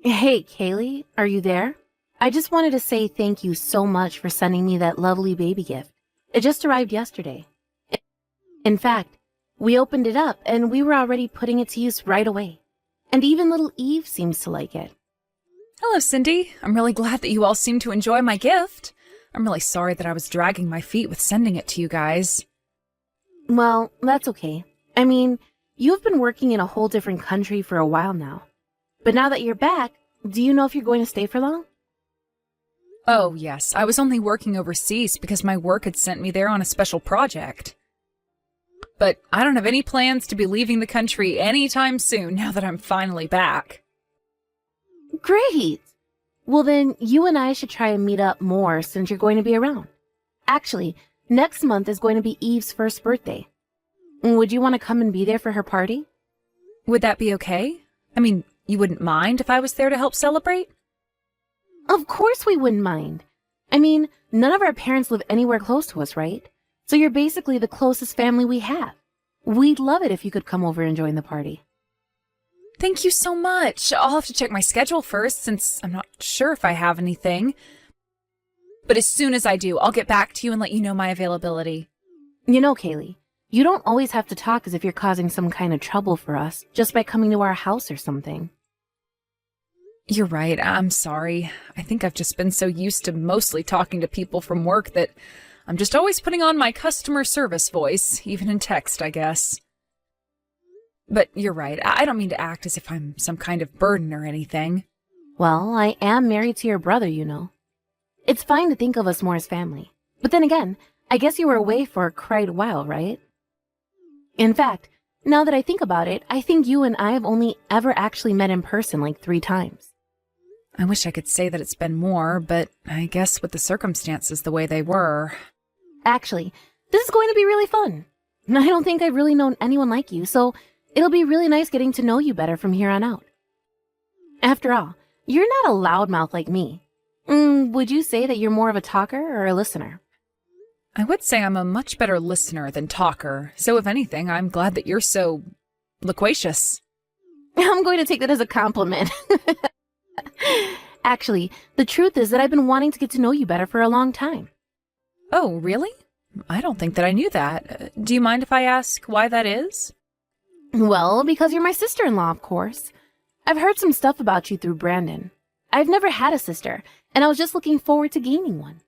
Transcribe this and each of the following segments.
Hey, Kaylee, are you there? I just wanted to say thank you so much for sending me that lovely baby gift. It just arrived yesterday. In fact, we opened it up and we were already putting it to use right away. And even little Eve seems to like it. Hello, Cindy. I'm really glad that you all seem to enjoy my gift. I'm really sorry that I was dragging my feet with sending it to you guys. Well, that's okay. I mean, you've been working in a whole different country for a while now. But now that you're back, do you know if you're going to stay for long? Oh, yes. I was only working overseas because my work had sent me there on a special project. But I don't have any plans to be leaving the country anytime soon now that I'm finally back. Great! Well then, you and I should try and meet up more since you're going to be around. Actually, next month is going to be Eve's first birthday. Would you want to come and be there for her party? Would that be okay? I mean, you wouldn't mind if I was there to help celebrate? Of course we wouldn't mind. I mean, none of our parents live anywhere close to us, right? So you're basically the closest family we have. We'd love it if you could come over and join the party. Thank you so much. I'll have to check my schedule first since I'm not sure if I have anything. But as soon as I do, I'll get back to you and let you know my availability. You know, Kaylee, you don't always have to talk as if you're causing some kind of trouble for us just by coming to our house or something. You're right. I'm sorry. I think I've just been so used to mostly talking to people from work that I'm just always putting on my customer service voice, even in text, I guess. But you're right. I don't mean to act as if I'm some kind of burden or anything. Well, I am married to your brother, you know. It's fine to think of us more as family. But then again, I guess you were away for quite a while, right? In fact, now that I think about it, I think you and I have only ever actually met in person like 3 times. I wish I could say that it's been more, but I guess with the circumstances the way they were. Actually, this is going to be really fun. I don't think I've really known anyone like you, so it'll be really nice getting to know you better from here on out. After all, you're not a loudmouth like me. Would you say that you're more of a talker or a listener? I would say I'm a much better listener than talker, so if anything, I'm glad that you're so loquacious. I'm going to take that as a compliment. Actually, the truth is that I've been wanting to get to know you better for a long time. Oh, really? I don't think that I knew that. Do you mind if I ask why that is? Well, because you're my sister-in-law, of course. I've heard some stuff about you through Brandon. I've never had a sister, and I was just looking forward to gaining one.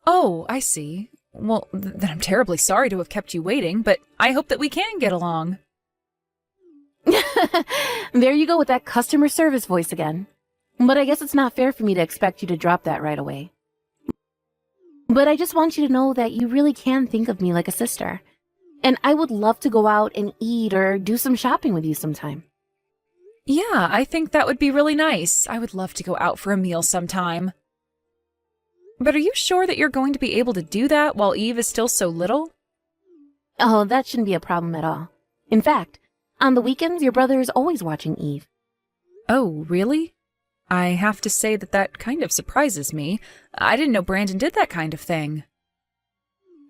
Oh, I see. Well, then I'm terribly sorry to have kept you waiting, but I hope that we can get along. There you go with that customer service voice again. But I guess it's not fair for me to expect you to drop that right away. But I just want you to know that you really can think of me like a sister. And I would love to go out and eat or do some shopping with you sometime. Yeah, I think that would be really nice. I would love to go out for a meal sometime. But are you sure that you're going to be able to do that while Eve is still so little? Oh, that shouldn't be a problem at all. In fact, on the weekends, your brother is always watching Eve. Oh, really? I have to say that that kind of surprises me. I didn't know Brandon did that kind of thing.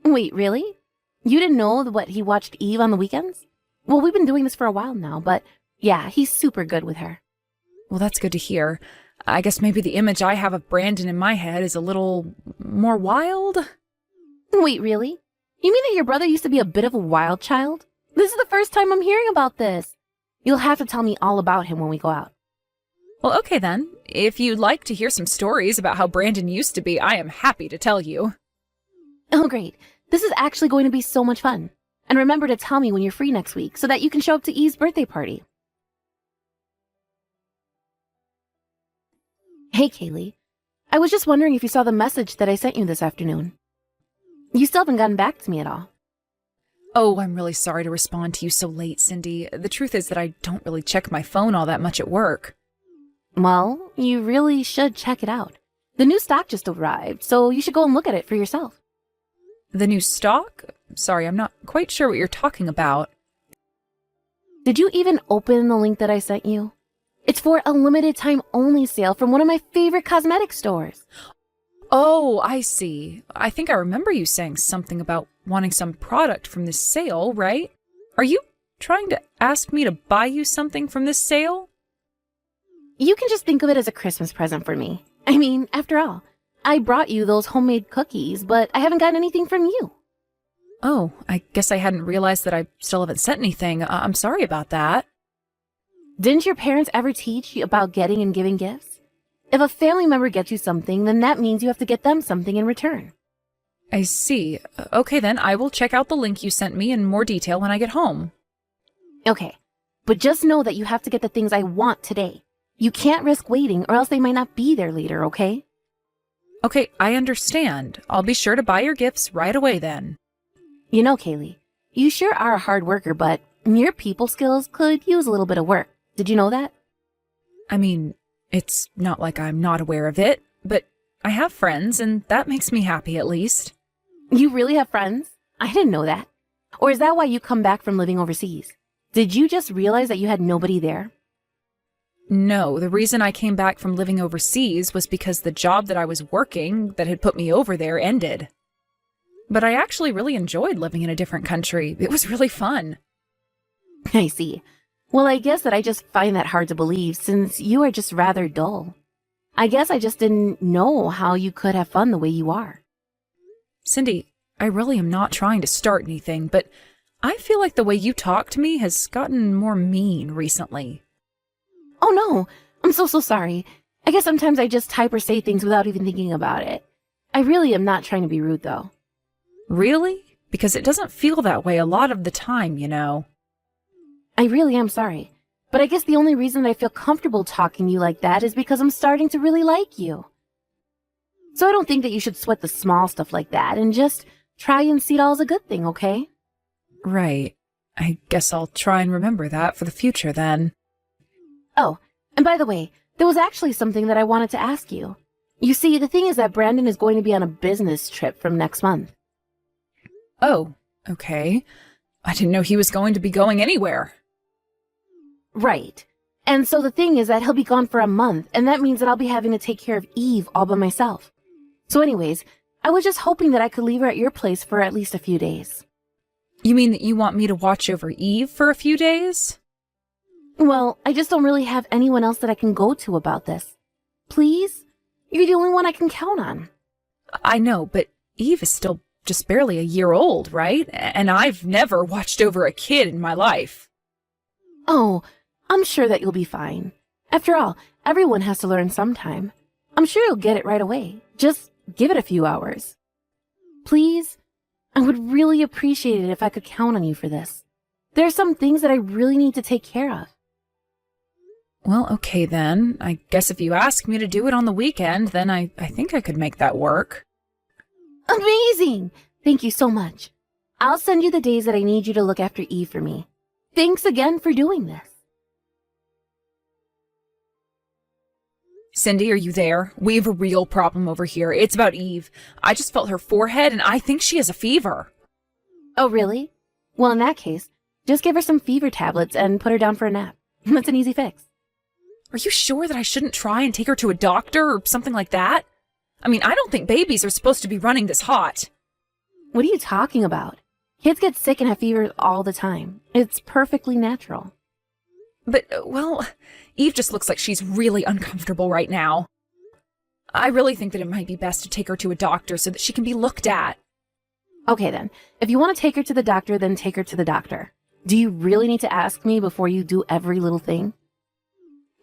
Wait, really? You didn't know what he watched Eve on the weekends? Well, we've been doing this for a while now, but yeah, he's super good with her. Well, that's good to hear. I guess maybe the image I have of Brandon in my head is a little more wild? Wait, really? You mean that your brother used to be a bit of a wild child? This is the first time I'm hearing about this. You'll have to tell me all about him when we go out. Well, okay then. If you'd like to hear some stories about how Brandon used to be, I am happy to tell you. Oh, great. This is actually going to be so much fun. And remember to tell me when you're free next week so that you can show up to Eve's birthday party. Hey, Kaylee. I was just wondering if you saw the message that I sent you this afternoon. You still haven't gotten back to me at all. Oh, I'm really sorry to respond to you so late, Cindy. The truth is that I don't really check my phone all that much at work. Well, you really should check it out. The new stock just arrived, so you should go and look at it for yourself. The new stock? Sorry, I'm not quite sure what you're talking about. Did you even open the link that I sent you? It's for a limited time only sale from one of my favorite cosmetic stores. Oh, I see. I think I remember you saying something about wanting some product from this sale, right? Are you trying to ask me to buy you something from this sale? You can just think of it as a Christmas present for me. I mean, after all, I brought you those homemade cookies, but I haven't gotten anything from you. Oh, I guess I hadn't realized that I still haven't sent anything. I'm sorry about that. Didn't your parents ever teach you about getting and giving gifts? If a family member gets you something, then that means you have to get them something in return. I see. Okay then, I will check out the link you sent me in more detail when I get home. Okay, but just know that you have to get the things I want today. You can't risk waiting or else they might not be there later, okay? Okay, I understand. I'll be sure to buy your gifts right away then. You know, Kaylee, you sure are a hard worker, but your people skills could use a little bit of work. Did you know that? I mean, it's not like I'm not aware of it, but I have friends and that makes me happy at least. You really have friends? I didn't know that. Or is that why you come back from living overseas? Did you just realize that you had nobody there? No, the reason I came back from living overseas was because the job that I was working that had put me over there ended. But I actually really enjoyed living in a different country. It was really fun. I see. Well, I guess that I just find that hard to believe since you are just rather dull. I guess I just didn't know how you could have fun the way you are. Cindy, I really am not trying to start anything, but I feel like the way you talk to me has gotten more mean recently. Oh no, I'm so sorry. I guess sometimes I just type or say things without even thinking about it. I really am not trying to be rude though. Really? Because it doesn't feel that way a lot of the time, you know. I really am sorry. But I guess the only reason that I feel comfortable talking to you like that is because I'm starting to really like you. So I don't think that you should sweat the small stuff like that and just try and see it all as a good thing, okay? Right. I guess I'll try and remember that for the future then. Oh, and by the way, there was actually something that I wanted to ask you. You see, the thing is that Brandon is going to be on a business trip from next month. Oh, okay. I didn't know he was going to be going anywhere. Right. And so the thing is that he'll be gone for a month, and that means that I'll be having to take care of Eve all by myself. So anyways, I was just hoping that I could leave her at your place for at least a few days. You mean that you want me to watch over Eve for a few days? Well, I just don't really have anyone else that I can go to about this. Please? You're the only one I can count on. I know, but Eve is still just barely a year old, right? And I've never watched over a kid in my life. Oh, I'm sure that you'll be fine. After all, everyone has to learn sometime. I'm sure you'll get it right away. Just give it a few hours. Please? I would really appreciate it if I could count on you for this. There are some things that I really need to take care of. Well, okay then. I guess if you ask me to do it on the weekend, then I think I could make that work. Amazing! Thank you so much. I'll send you the days that I need you to look after Eve for me. Thanks again for doing this. Cindy, are you there? We have a real problem over here. It's about Eve. I just felt her forehead and I think she has a fever. Oh, really? Well, in that case, just give her some fever tablets and put her down for a nap. That's an easy fix. Are you sure that I shouldn't try and take her to a doctor or something like that? I mean, I don't think babies are supposed to be running this hot. What are you talking about? Kids get sick and have fever all the time. It's perfectly natural. But, well, Eve just looks like she's really uncomfortable right now. I really think that it might be best to take her to a doctor so that she can be looked at. Okay then, if you want to take her to the doctor, then take her to the doctor. Do you really need to ask me before you do every little thing?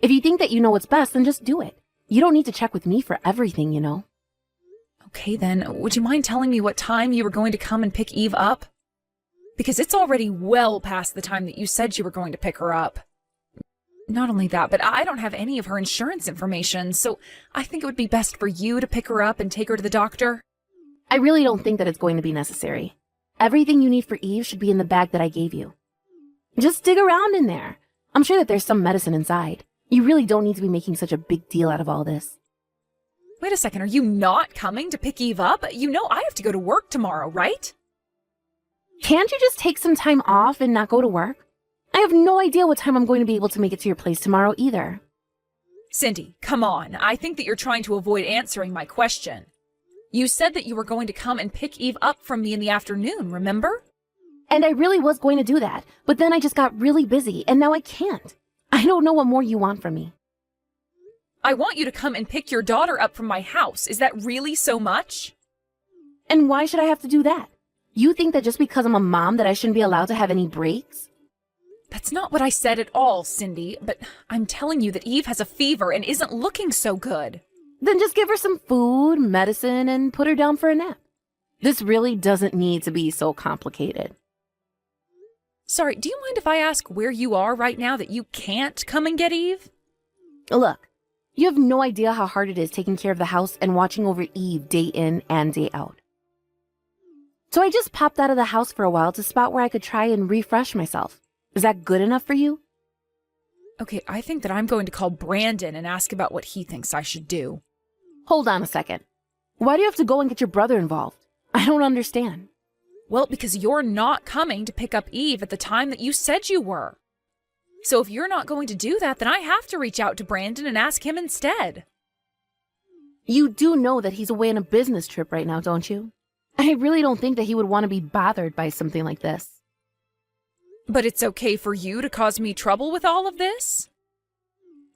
If you think that you know what's best, then just do it. You don't need to check with me for everything, you know. Okay then, would you mind telling me what time you were going to come and pick Eve up? Because it's already well past the time that you said you were going to pick her up. Not only that, but I don't have any of her insurance information, so I think it would be best for you to pick her up and take her to the doctor. I really don't think that it's going to be necessary. Everything you need for Eve should be in the bag that I gave you. Just dig around in there. I'm sure that there's some medicine inside. You really don't need to be making such a big deal out of all this. Wait a second, are you not coming to pick Eve up? You know I have to go to work tomorrow, right? Can't you just take some time off and not go to work? I have no idea what time I'm going to be able to make it to your place tomorrow either. Cindy, come on. I think that you're trying to avoid answering my question. You said that you were going to come and pick Eve up from me in the afternoon, remember? And I really was going to do that, but then I just got really busy, and now I can't. I don't know what more you want from me. I want you to come and pick your daughter up from my house. Is that really so much? And why should I have to do that? You think that just because I'm a mom that I shouldn't be allowed to have any breaks? That's not what I said at all, Cindy, but I'm telling you that Eve has a fever and isn't looking so good. Then just give her some food, medicine, and put her down for a nap. This really doesn't need to be so complicated. Sorry, do you mind if I ask where you are right now that you can't come and get Eve? Look, you have no idea how hard it is taking care of the house and watching over Eve day in and day out. So I just popped out of the house for a while to spot where I could try and refresh myself. Is that good enough for you? Okay, I think that I'm going to call Brandon and ask about what he thinks I should do. Hold on a second. Why do you have to go and get your brother involved? I don't understand. Well, because you're not coming to pick up Eve at the time that you said you were. So if you're not going to do that, then I have to reach out to Brandon and ask him instead. You do know that he's away on a business trip right now, don't you? I really don't think that he would want to be bothered by something like this. But it's okay for you to cause me trouble with all of this?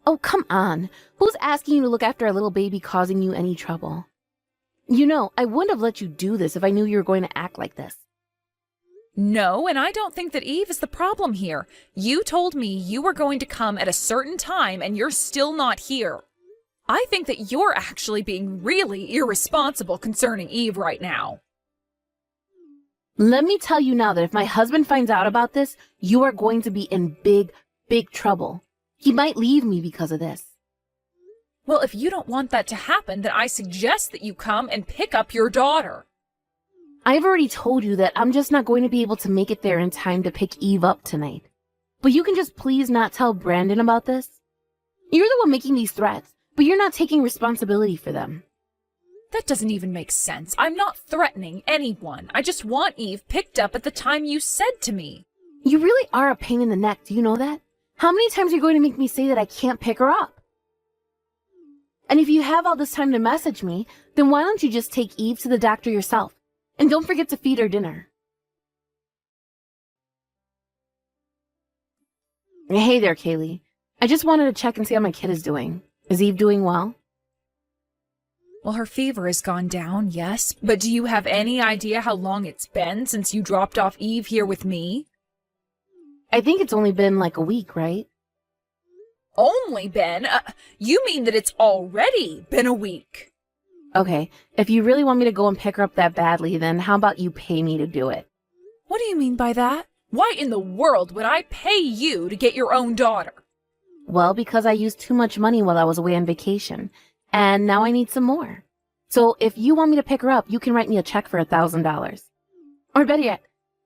Oh, come on. Who's asking you to look after a little baby causing you any trouble? You know, I wouldn't have let you do this if I knew you were going to act like this. No, and I don't think that Eve is the problem here. You told me you were going to come at a certain time and you're still not here. I think that you're actually being really irresponsible concerning Eve right now. Let me tell you now that if my husband finds out about this, you are going to be in big, big trouble. He might leave me because of this. Well, if you don't want that to happen, then I suggest that you come and pick up your daughter. I've already told you that I'm just not going to be able to make it there in time to pick Eve up tonight. But you can just please not tell Brandon about this? You're the one making these threats, but you're not taking responsibility for them. That doesn't even make sense. I'm not threatening anyone. I just want Eve picked up at the time you said to me. You really are a pain in the neck, do you know that? How many times are you going to make me say that I can't pick her up? And if you have all this time to message me, then why don't you just take Eve to the doctor yourself? And don't forget to feed her dinner. Hey there, Kaylee. I just wanted to check and see how my kid is doing. Is Eve doing well? Well, her fever has gone down, yes, but do you have any idea how long it's been since you dropped off Eve here with me? I think it's only been like a week, right? Only been? You mean that it's already been a week? Okay, if you really want me to go and pick her up that badly, then how about you pay me to do it? What do you mean by that? Why in the world would I pay you to get your own daughter? Well, because I used too much money while I was away on vacation, and now I need some more. So if you want me to pick her up, you can write me a check for $1,000. Or better yet,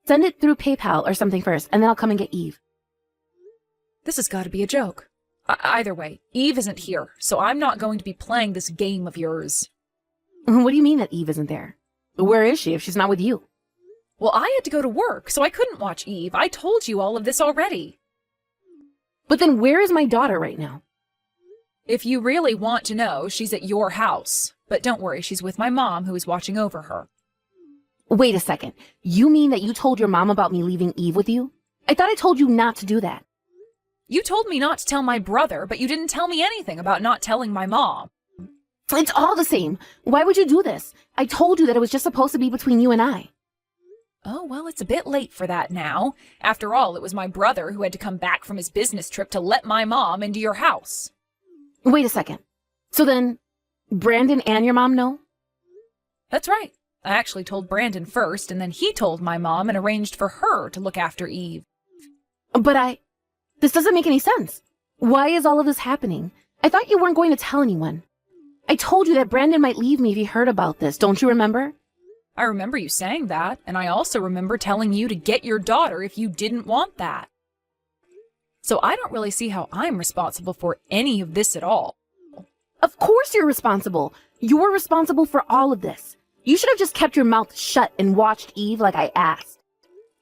send it through PayPal or something first, and then I'll come and get Eve. This has got to be a joke. Either way, Eve isn't here, so I'm not going to be playing this game of yours. What do you mean that Eve isn't there? Where is she if she's not with you? Well, I had to go to work, so I couldn't watch Eve. I told you all of this already. But then where is my daughter right now? If you really want to know, she's at your house. But don't worry, she's with my mom, who is watching over her. Wait a second. You mean that you told your mom about me leaving Eve with you? I thought I told you not to do that. You told me not to tell my brother, but you didn't tell me anything about not telling my mom. It's all the same. Why would you do this? I told you that it was just supposed to be between you and I. Oh, well, it's a bit late for that now. After all, it was my brother who had to come back from his business trip to let my mom into your house. Wait a second. So then, Brandon and your mom know? That's right. I actually told Brandon first, and then he told my mom and arranged for her to look after Eve. But this doesn't make any sense. Why is all of this happening? I thought you weren't going to tell anyone. I told you that Brandon might leave me if he heard about this. Don't you remember? I remember you saying that, and I also remember telling you to get your daughter if you didn't want that. So I don't really see how I'm responsible for any of this at all. Of course you're responsible. You're responsible for all of this. You should have just kept your mouth shut and watched Eve like I asked.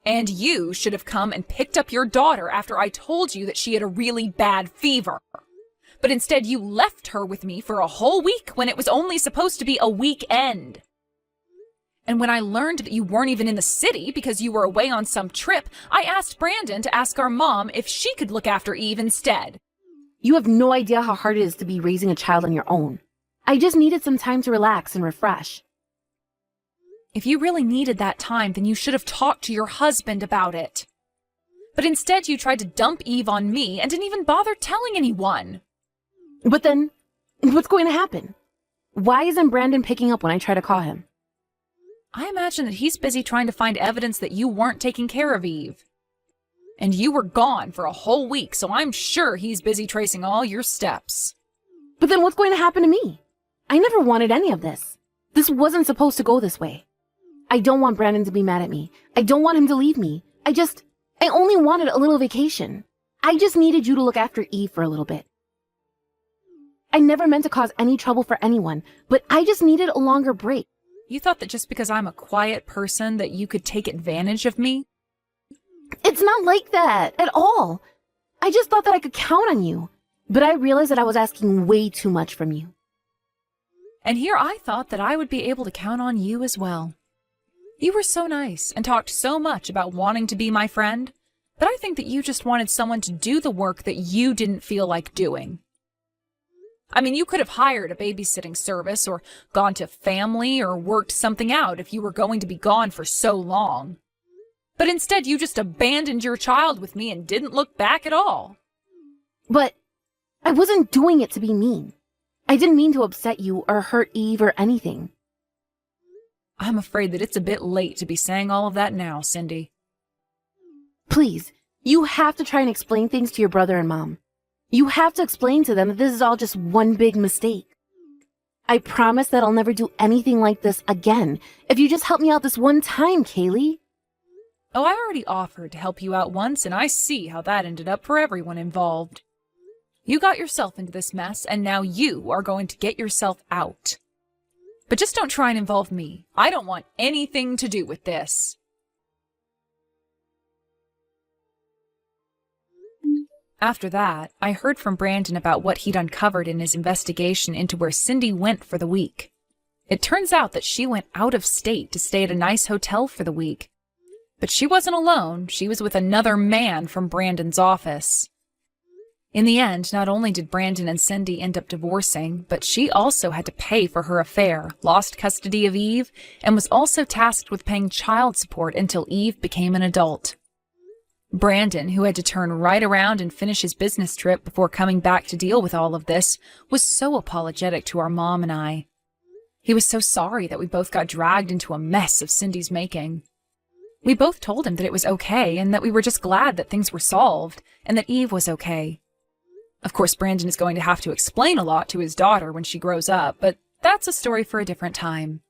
And you should have come and picked up your daughter after I told you that she had a really bad fever. But instead you left her with me for a whole week when it was only supposed to be a weekend. And when I learned that you weren't even in the city because you were away on some trip, I asked Brandon to ask our mom if she could look after Eve instead. You have no idea how hard it is to be raising a child on your own. I just needed some time to relax and refresh. If you really needed that time, then you should have talked to your husband about it. But instead, you tried to dump Eve on me and didn't even bother telling anyone. But then, what's going to happen? Why isn't Brandon picking up when I try to call him? I imagine that he's busy trying to find evidence that you weren't taking care of Eve. And you were gone for a whole week, so I'm sure he's busy tracing all your steps. But then what's going to happen to me? I never wanted any of this. This wasn't supposed to go this way. I don't want Brandon to be mad at me. I don't want him to leave me. I only wanted a little vacation. I just needed you to look after Eve for a little bit. I never meant to cause any trouble for anyone, but I just needed a longer break. You thought that just because I'm a quiet person that you could take advantage of me? It's not like that at all. I just thought that I could count on you, but I realized that I was asking way too much from you. And here I thought that I would be able to count on you as well. You were so nice and talked so much about wanting to be my friend, but I think that you just wanted someone to do the work that you didn't feel like doing. I mean, you could have hired a babysitting service or gone to family or worked something out if you were going to be gone for so long. But instead, you just abandoned your child with me and didn't look back at all. But I wasn't doing it to be mean. I didn't mean to upset you or hurt Eve or anything. I'm afraid that it's a bit late to be saying all of that now, Cindy. Please, you have to try and explain things to your brother and mom. You have to explain to them that this is all just one big mistake. I promise that I'll never do anything like this again if you just help me out this one time, Kaylee. Oh, I already offered to help you out once, and I see how that ended up for everyone involved. You got yourself into this mess, and now you are going to get yourself out. But just don't try and involve me. I don't want anything to do with this. After that, I heard from Brandon about what he'd uncovered in his investigation into where Cindy went for the week. It turns out that she went out of state to stay at a nice hotel for the week. But she wasn't alone. She was with another man from Brandon's office. In the end, not only did Brandon and Cindy end up divorcing, but she also had to pay for her affair, lost custody of Eve, and was also tasked with paying child support until Eve became an adult. Brandon, who had to turn right around and finish his business trip before coming back to deal with all of this, was so apologetic to our mom and I. He was so sorry that we both got dragged into a mess of Cindy's making. We both told him that it was okay and that we were just glad that things were solved and that Eve was okay. Of course, Brandon is going to have to explain a lot to his daughter when she grows up, but that's a story for a different time.